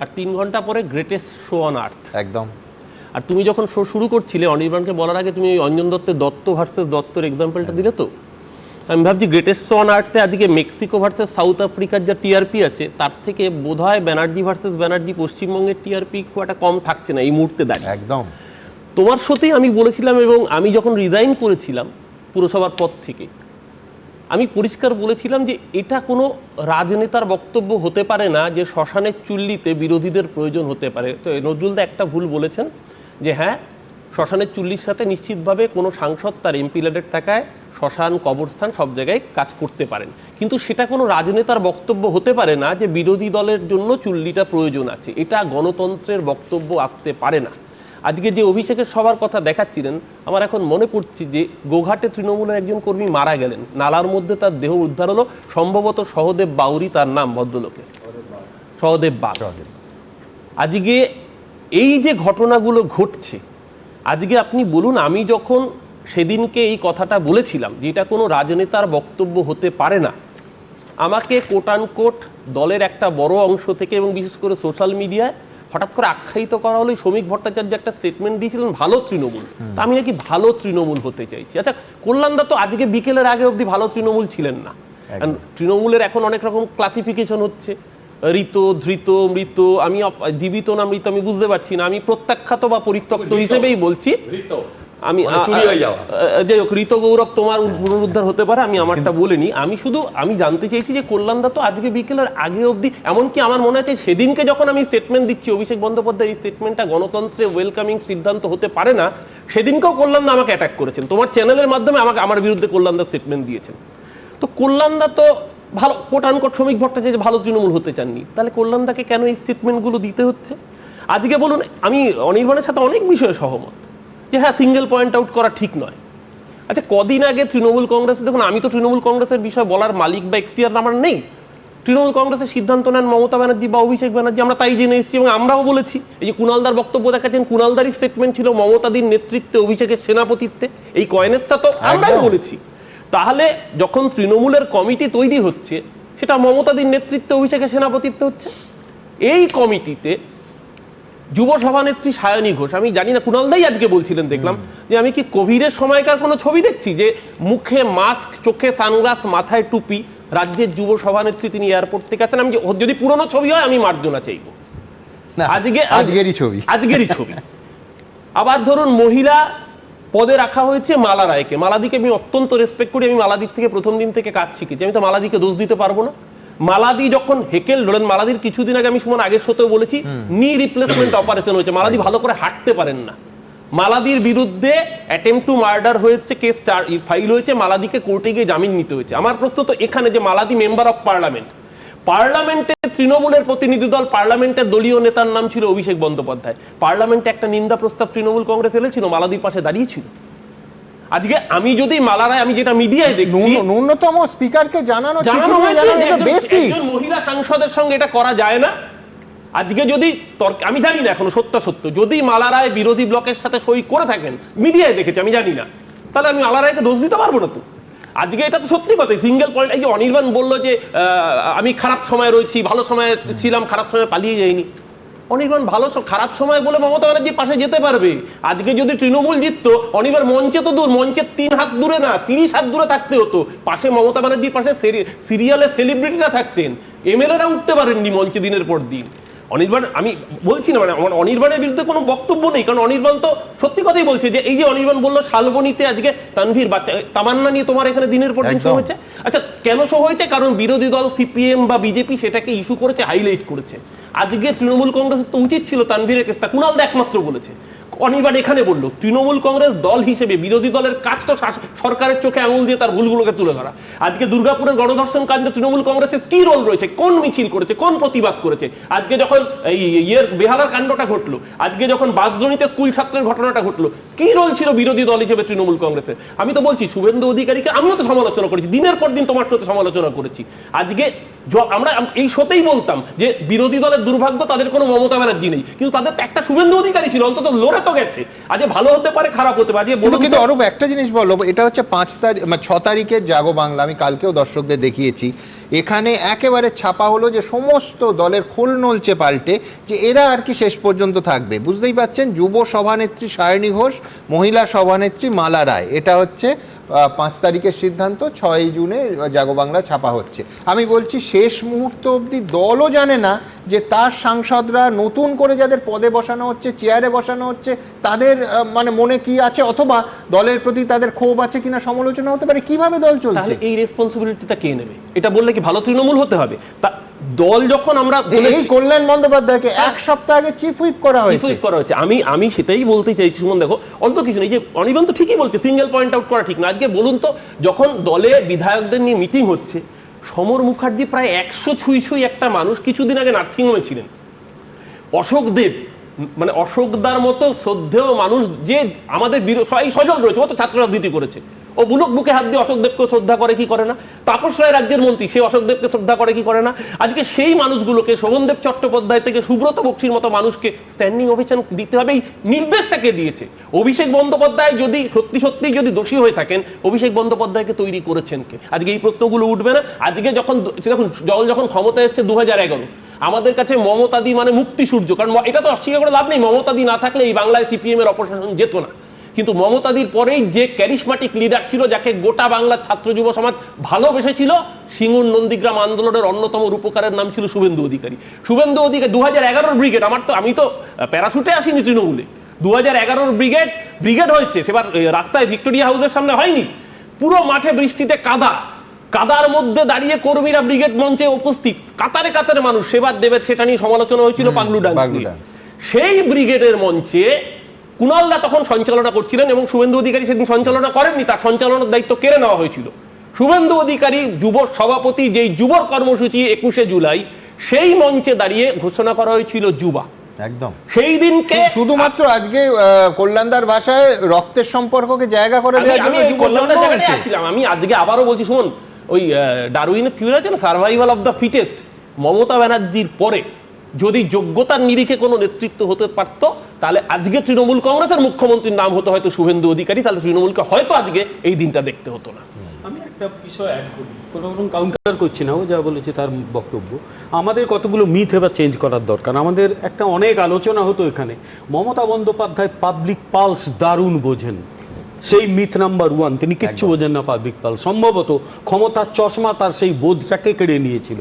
আর 3 ঘন্টা পরে greatest show on earth. একদম। আর তুমি যখন শো শুরু করছিলে অনির্বাণকে বলার আগে তুমি অঞ্জন দত্তের দত্ত ভার্সেস দত্তর এক্সাম্পলটা দিলে তো, আমি ভাবছি গ্রেটেস্ট শো অন আর্থে আজকে মেক্সিকো ভার্সেস সাউথ আফ্রিকার যা টিআরপি আছে তার থেকে বোধহয় ব্যানার্জি ভার্সেস ব্যানার্জি পশ্চিমবঙ্গের টিআরপি খুব একটা কম থাকছে না এই মুহূর্তে দাঁড়িয়ে। একদম। তোমার সাথেই আমি বলেছিলাম, এবং আমি যখন রিজাইন করেছিলাম পুরসভার পদ থেকে আমি পরিষ্কার বলেছিলাম যে এটা কোনো রাজনেতার বক্তব্য হতে পারে না যে শ্মশানের চুল্লিতে বিরোধীদের প্রয়োজন হতে পারে। তো নজরুলদা একটা ভুল বলেছেন যে হ্যাঁ, শ্মশানের চুল্লির সাথে নিশ্চিতভাবে কোনো সাংসদ তার এমপি ল্যাডের টাকায় শ্মশান কবরস্থান সব জায়গায় কাজ করতে পারেন, কিন্তু সেটা কোনো রাজনেতার বক্তব্য হতে পারে না যে বিরোধী দলের জন্য চুল্লিটা প্রয়োজন আছে। এটা গণতন্ত্রের বক্তব্য আসতে পারে না। আজকে যে অভিষেকের সবার কথা দেখাচ্ছিলেন, আমার এখন মনে পড়ছে যে গোঘাটে তৃণমূলের একজন কর্মী মারা গেলেন, নালার মধ্যে তার দেহ উদ্ধার হলো, সম্ভবত সহদেব বাউরি তার নাম, ভদ্রলোকের সহদেব বাগ। আজকে এই যে ঘটনাগুলো ঘটছে, আজকে আপনি বলুন, আমি যখন সেদিনকে এই কথাটা বলেছিলাম যে এটা কোনো রাজনেতার বক্তব্য হতে পারে না, আমাকে কোট আনকোট দলের একটা বড় অংশ থেকে এবং বিশেষ করে সোশ্যাল মিডিয়ায় হঠাৎ করে আখ্যায়িত করা হলো। শ্রমিক ভট্টাচার্য একটা স্টেটমেন্ট দিয়েছিলেন ভালো তৃণমূল, তা আমি নাকি ভালো তৃণমূল হতে চাইছি। আচ্ছা, কল্যাণদা তো আজকে বিকেলের আগে অবধি ভালো তৃণমূল ছিলেন না। তৃণমূলের এখন অনেক রকম ক্লাসিফিকেশন হচ্ছে, ঋত, ধৃত, মৃত। আমি জীবিত না মৃত আমি বুঝতে পারছি না, আমি প্রত্যাখ্যাত বা পরিত্যক্ত হিসেবেই বলছি। আমি যাই হোক, ঋত গৌরব তোমার পুনরুদ্ধার হতে পারে, আমি আমারটা বলিনি। আমি জানতে চাইছি যে কল্যাণদা তো আজকে বিকেলের আগে অবধি, এমনকি আমার মনে আছে সেদিনকে যখন আমি স্টেটমেন্ট দিচ্ছি অভিষেক বন্দ্যোপাধ্যায় এই স্টেটমেন্টটা গণতন্ত্রে ওয়েলকামিং সিদ্ধান্ত হতে পারে না, সেদিনকেও কল্যাণদা আমাকে অ্যাটাক করেছেন, তোমার চ্যানেলের মাধ্যমে আমাকে আমার বিরুদ্ধে কল্যাণদা স্টেটমেন্ট দিয়েছেন। তো কল্যাণদা তো ভালো কোট আনকোট শ্রমিক ভট্টাচার্য ভালো তৃণমূল হতে চাননি, তাহলে কল্যাণদাকে কেন এই স্টেটমেন্টগুলো দিতে হচ্ছে? আজকে বলুন, আমি অনির্বাণের সাথে অনেক বিষয়ে সহমত যে হ্যাঁ, সিঙ্গেল পয়েন্ট আউট করা ঠিক নয়। আচ্ছা, কদিন আগে তৃণমূল কংগ্রেসে, দেখুন আমি তো তৃণমূল কংগ্রেসের বিষয় বলার মালিক বা এখতিয়ার আমার নেই, তৃণমূল কংগ্রেসের সিদ্ধান্ত নেন মমতা ব্যানার্জি বা অভিষেক ব্যানার্জি, আমরা তাই জেনে এসেছি এবং আমরাও বলেছি। এই যে কুণালদার বক্তব্য দেখাচ্ছেন, কুণালদারই স্টেটমেন্ট ছিল মমতাদির নেতৃত্বে অভিষেকের সেনাপতিত্বে, এই কয়েনেসটা তো আমরাও বলেছি। তাহলে যখন তৃণমূলের কমিটি তৈরি হচ্ছে সেটা মমতাদির নেতৃত্বে অভিষেকের সেনাপতিত্বে হচ্ছে। এই কমিটিতে যুব সভানেত্রী সায়নী ঘোষ, আমি জানি না, কুণালদাই আজকে বলছিলেন দেখলাম যে আমি কি কোভিডের সময়কার কোনো ছবি দেখছি যে মুখে মাস্ক, চোখে সানগ্লাস, মাথায় টুপি, রাজ্যের যুব সভানেত্রী তিনি এয়ারপোর্ট থেকে আছেন। আমি যদি পুরনো ছবি হয় আমি মার্জনা চাইব, আজকেরই ছবি। আবার ধরুন মহিলা পদে রাখা হয়েছে মালা রায়কে। মালাদিকে আমি অত্যন্ত রেসপেক্ট করি, আমি মালাদির থেকে প্রথম দিন থেকে কাজ শিখেছি, আমি তো মালাদিকে দোষ দিতে পারবো না। মালাদি যখন হেকেল ধরেন, মালাদির কিছুদিন আগে আমি সুমন আগের সাথেও বলেছি নি রিপ্লেসমেন্ট অপারেশন হয়েছে, মালাদি ভালো করে হাঁটতে পারেন না। মালাদির বিরুদ্ধে অ্যাটেম্প টু মার্ডার হয়েছে, কেস ফাইল হয়েছে, মালাদিকে কোর্টে গিয়ে জামিন নিতে হয়েছে। আমার প্রশ্ন তো এখানে যে মালাদি মেম্বার অফ পার্লামেন্ট, পার্লামেন্টে তৃণমূলের প্রতিনিধি দল, পার্লামেন্টের দলীয় নেতার নাম ছিল অভিষেক বন্দ্যোপাধ্যায়, পার্লামেন্টে একটা নিন্দা প্রস্তাব তৃণমূল কংগ্রেস এনেছিল, মালাদির পাশে দাঁড়িয়েছিল। আজকে আমি যদি মালারায়, আমি যেটা মিডিয়ায় দেখছি, ন্যূনতম স্পিকারকে জানানো হয়েছে একজন মহিলা সাংসদের সঙ্গে এটা করা যায় না। আজকে যদি আমি জানি না এখনো সত্য, যদি মালারায় বিরোধী ব্লকের সাথে সই করে থাকেন, মিডিয়ায় দেখেছি, আমি জানি না, তাহলে আমি মালারায়কে দোষ দিতে পারবো না তো। আজকে এটা তো সত্যি কথা, সিঙ্গেল পয়েন্ট। এই যে অনির্বাণ বললো যে আমি খারাপ সময় রয়েছি, ভালো সময় ছিলাম, খারাপ সময় পালিয়ে যাইনি। অনির্বাণ ভালো খারাপ সময় বলে মমতা ব্যানার্জির পাশে যেতে পারবে। আজকে যদি তৃণমূল জিততো, অনির্বাণ মঞ্চে তো দূর, মঞ্চের 3 হাত দূরে না 30 হাত দূরে থাকতে হতো, পাশে মমতা ব্যানার্জির পাশে সিরিয়ালে সেলিব্রিটিরা থাকতেন, এমএলএরা উঠতে পারেননি মঞ্চে দিনের পর দিন। অনির্বাণ, আমি বলছি না মানে অনির্বাণের বিরুদ্ধে কোনো বক্তব্য নেই, কারণ অনির্বাণ তো সত্যি কথাই বলছে যে এই যে অনির্বাণ বললো শালবনীতে আজকে তানভীর বাচ্চা তামান্না নিয়ে তোমার এখানে দিনের পর দিন শো হয়েছে। আচ্ছা, কেন শো হয়েছে? কারণ বিরোধী দল সিপিএম বা বিজেপি সেটাকে ইস্যু করেছে, হাইলাইট করেছে। আজকে তৃণমূল কংগ্রেসের তো উচিত ছিল তানভীরের কেসটা, কুণালদা একমাত্র বলেছে, অনির্বাণ এখানে বললো তৃণমূল কংগ্রেস দল হিসেবে বিরোধী দলের কাজ তো সরকারের চোখে আঙুল দিয়ে তার ভুলগুলোকে তুলে ধরা। আজকে দুর্গাপুরের গণধর্ষণ কাণ্ডে তৃণমূল কংগ্রেসের কি রোল রয়েছে, কোন মিছিল করেছে, কোন প্রতিবাদ করেছে? আজকে যখন এই বেহালার কাণ্ডটা ঘটলো, আজকে যখন বাসজনিতে স্কুল ছাত্রের ঘটনাটা ঘটলো, কি রোল ছিল বিরোধী দল হিসেবে তৃণমূল কংগ্রেসের? আমি তো বলছি শুভেন্দু অধিকারীকে আমিও তো সমালোচনা করেছি, দিনের পর দিন তোমার সাথে সমালোচনা করেছি। আজকে আমরা এই শোতেই বলতাম যে বিরোধী দলের দুর্ভাগ্য তাদের কোনো মমতা ব্যানার্জি নেই, কিন্তু তাদের একটা শুভেন্দু অধিকারী ছিল, অন্তত লড়ে তো গেছে। আজ ভালো হতে পারে, খারাপ হতে পারে। কিন্তু অরূপ একটা জিনিস বলবো, এটা হচ্ছে 6 তারিখের জাগো বাংলা, আমি কালকেও দর্শকদের দেখিয়েছি, এখানে একেবারে ছাপা হলো যে সমস্ত দলের খোল নলচে পাল্টে যে এরা আর কি শেষ পর্যন্ত থাকবে। বুঝতেই পাচ্ছেন, যুব সভানেত্রী সায়নী ঘোষ, মহিলা সভানেত্রী মালা রায়, এটা হচ্ছে 5 তারিখের সিদ্ধান্ত, 6 জুনে জাগো বাংলা ছাপা হচ্ছে। আমি বলছি শেষ মুহূর্ত অবধি দলও জানে না যে তার সাংসদরা নতুন করে যাদের পদে বসানো হচ্ছে, চেয়ারে বসানো হচ্ছে, তাদের মানে মনে কি আছে, অথবা দলের প্রতি তাদের ক্ষোভ আছে কিনা সমালোচনা হতে পারে। কিভাবে দল চলছে? তাহলে এই রেসপন্সিবিলিটিটা কে নেবে? এটা বললে কি ভালো তৃণমূল হতে হবে? তা দল যখন আমরা এই কল্যাণ বন্দ্যোপাধ্যায়কে 1 সপ্তাহ আগে চিফ হুইপ করা হয়েছে। আমি সেটাই বলতে চাইছি সুমন, দেখো অল্প কিছু নেই যে অনির্বাণ তো ঠিকই বলছে, সিঙ্গেল পয়েন্ট আউট করা ঠিক না। আজকে বলুন তো, যখন দলে বিধায়কদের নিয়ে মিটিং হচ্ছে, সমর মুখার্জি প্রায় 100 ছুঁই একটা মানুষ কিছুদিন আগে নার্সিংহোমে ছিলেন। অশোক দেব, মানে অশোকদার মতো শ্রদ্ধেয় মানুষ যে আমাদের সজল রয়েছে, ও তো ছাত্র রাজনীতি করেছে, ও বুলক বুকে হাত দিয়ে অশোক দেবকে শ্রদ্ধা করে কি করে না? তাপস রায় রাজ্যের মন্ত্রী, সে অশোক দেবকে শ্রদ্ধা করে কি করে না? আজকে সেই মানুষগুলোকে, শোভনদেব চট্টোপাধ্যায় থেকে সুব্রত বক্সির মতো মানুষকে স্ট্যান্ডিং ওভেশন দিতে হবে, এই নির্দেশটাকে দিয়েছে অভিষেক বন্দ্যোপাধ্যায়। যদি সত্যি যদি দোষী হয়ে থাকেন, অভিষেক বন্দ্যোপাধ্যায়কে তৈরি করেছেন কে? আজকে এই প্রশ্নগুলো উঠবে না? আজকে যখন দল যখন ক্ষমতা এসছে 2011, আমাদের কাছে মমতাদি মানে মুক্তি সূর্য, কারণ এটা তো অস্বীকার করে লাভ নেই, মমতাদি না থাকলে এই বাংলায় সিপিএম এর অপশাসন যেত না। কিন্তু মমতাদির পরেই যে ক্যারিশমাটিক লিডার ছিল, যাকে গোটা বাংলার ছাত্র যুব সমাজ ভালোবেসেছিল, সিঙ্গুর নন্দীগ্রাম আন্দোলনের অন্যতম রূপকারের নাম ছিল শুভেন্দু অধিকারী। শুভেন্দু অধিকারী 2011 ব্রিগেড, আমি তো প্যারাশুটে আসিনি তৃণমূলে, 2011 ব্রিগেড হয়েছে, সেবার রাস্তায় ভিক্টোরিয়া হাউসের সামনে হয়নি, পুরো মাঠে বৃষ্টিতে কাদার মধ্যে দাঁড়িয়ে কর্মীরা ব্রিগেড মঞ্চে উপস্থিত, কাতারে কাতারে মানুষ, সেবার দেবের সেটা নিয়ে সমালোচনা হয়েছিল পাগলু ডান্স নিয়ে। সেই ব্রিগেডের মঞ্চে কুণালদা তখন সঞ্চালনা করছিলেন এবং শুভেন্দু অধিকারী সেদিন সঞ্চালনা করেননি, তার সঞ্চালনার দায়িত্ব কেড়ে নেওয়া হয়েছিল। শুভেন্দু অধিকারী যুব সভাপতি, যেই যুবর কর্মসূচি 21শে জুলাই, সেই মঞ্চে দাঁড়িয়ে ঘোষণা করা হয়েছিল যুবা। একদম সেই দিনকে শুধুমাত্র আজকে কল্যাণদার ভাষায় রক্তের সম্পর্ককে জায়গা করে দেওয়ার জন্য কল্যাণদার জায়গাটায় আসছিলাম। আমি আজকে আবারও বলছি, শুনুন, ওই ডারউইনের থিওরি আছে না, survival of the fittest, Mamata ব্যানার্জির পরে যদি যোগ্যতার নিরিখে কোনো নেতৃত্ব হতে পারত, তাহলে আজকে তৃণমূল কংগ্রেসের মুখ্যমন্ত্রীর নাম হতো হয়তো শুভেন্দু অধিকারী, তাহলে তৃণমূলকে হয়তো আজকে এই দিনটা দেখতে হতো না। আমি একটা বিষয় অ্যাড করি, কোনো রকম কাউন্টার করছি না, ও যা বলেছে তার বক্তব্য। আমাদের কতগুলো মিথ এবার চেঞ্জ করার দরকার। আমাদের একটা অনেক আলোচনা হতো এখানে, মমতা বন্দ্যোপাধ্যায় পাবলিক পালস দারুণ বোঝেন, সেই মিথ নাম্বার 1, তিনি কিচ্ছু বোঝেন না পাবলিক পালস। সম্ভবত ক্ষমতার চশমা তার সেই বোধটাকে কেড়ে নিয়েছিল।